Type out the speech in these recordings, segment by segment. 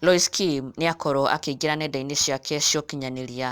Loise nĩakorwo akĩingĩra nenda-inĩ ciake cia ũkinyanĩria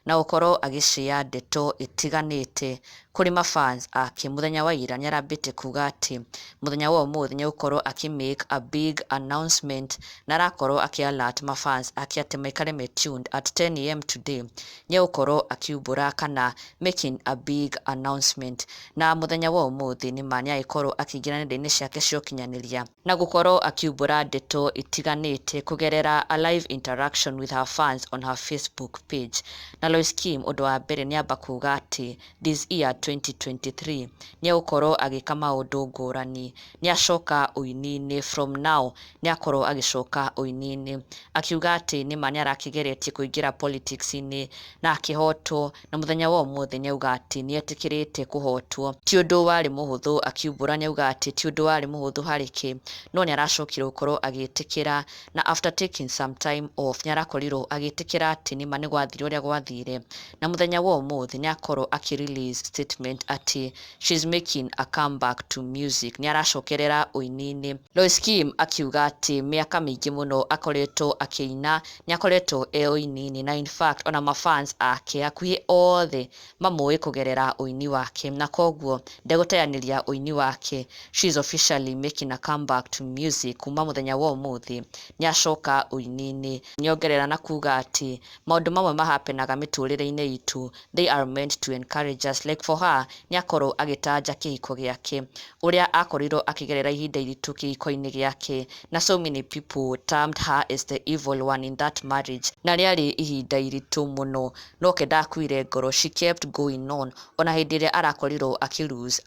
na gũkorwo agĩcia ndeto itiganĩte kũrĩ mafans ake. Mũthenya wa ira nĩarambĩte kuga atĩ mũthenya wa ũmũthĩ nĩgũkorwo make a big announcement na arakorwo alert mafans ake atĩ maikare me tuned at 10 am today nĩgũkorwo akiumbũra kana making a big announcement. Na mũthenya wa ũmũthĩ nĩma nĩagĩkorwo akĩingĩra nenda-inĩ ciake cia ũkinyanĩria na gũkorwo akiumbũra ndeto itiganĩte kũgerera a live interaction with her fans on her Facebook page. Na Loise ũndũ wa mbere nĩamba kuga atĩ this year 2023 nĩagũkorwo agĩka maũndũ ngũrani, nĩacoka ũini-inĩ from now nĩakorwo agĩcoka ũini-inĩ, akiuga atĩ nĩma nĩarakĩgeretie kũingĩra politics-inĩ na akĩhotwo, na mũthenya wa ũmũthĩ nĩauga atĩ nĩetĩkĩrĩte kũhotwo. Ti ũndũ warĩ mũhũthũ, akiumbũra nĩauga atĩ ti ũndũ warĩ mũhũthũ harĩke, no nĩaracokire gũkorwo agĩtĩkĩra, na after taking some time off nĩarakorirwo agĩtĩkĩra atĩ nĩma nĩgwathire ũrĩa gwathire. Na mũthenya wa ũmũthĩ nĩakorwo release statement atĩ she's making a comeback to music, nĩaracokerera ũini-inĩ. Loise akiuga atĩ mĩaka mĩingĩ mũno akoretwo akĩina, nĩakoretwo ũini-inĩ, na in fact ona mafans ake hakuhĩ othe mamũĩ kũgerera ũini wake, na koguo ndegũteyanĩria ũini wake. She's officially making a comeback to music. Kuma mũthenya wa ũmũthĩ nĩacoka ũini-inĩ. Nĩongerera na kuga atĩ maũndũ mamwe mahapenaga mĩtũrĩre-inĩ itũ, they are meant to encourage us. Like for her nĩakorwo agĩtanja kĩhiko gĩake, ũrĩa akorirwo akĩgerera ihinda iritũ kĩhiko-inĩ gĩake, na so many people termed her as the evil one in that marriage, na rĩarĩ ihinda iritũ mũno, no ke ndakuire ngoro. She kept going on ona hĩndĩ ĩrĩa arakorirwo lose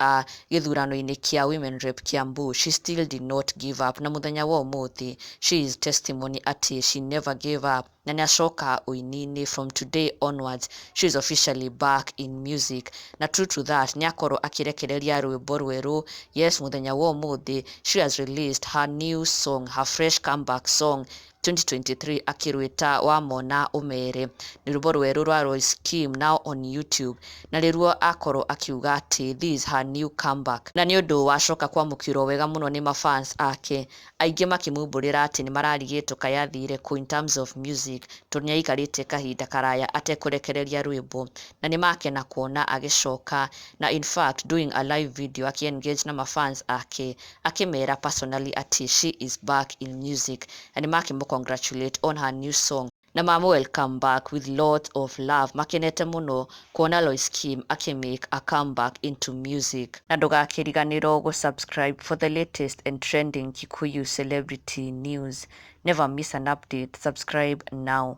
gĩthurano-inĩ kĩa women rep Kiambu, she still did not give up. Na mũthenya wa ũmũthĩ she is testimony atĩ she never gave up, na nĩacoka ũini-inĩ. From today onwards she is officially back in music, na true to that nĩakorwo akĩrekereria rwĩmbo rwerũ. Yes, mũthenya wa ũmũthĩ she has released her new song, her fresh comeback song 2023, akĩrwĩta wamona ũmere. Nĩ rwĩmbo rwerũ rwa Loise now on YouTube, na rĩruo akorwo akiuga atĩ this is her new comeback, na nĩ ũndũ wacoka kwamũkĩrwo wega mũno nĩ mafans ake, aingĩ makĩmumbũrĩra atĩ nĩmararigĩtwo kaĩ athire kũ in terms of music, tondũ nĩaikarĩte kahinda karaya atekũrekereria rwĩmbo, na nĩmakena kuona agĩcoka, na in fact doing a live video engage na mafans ake, akĩmera personally atĩ she is back in music, na nĩmakĩmũcongratulate on her new song, na welcome back with lot of love. Makenete mũno kuona Loise make a comeback into music. Na ndũgakĩriganĩrwo gũsubscribe for the latest and trending Kikuyu celebrity news. Never miss an update. Subscribe now.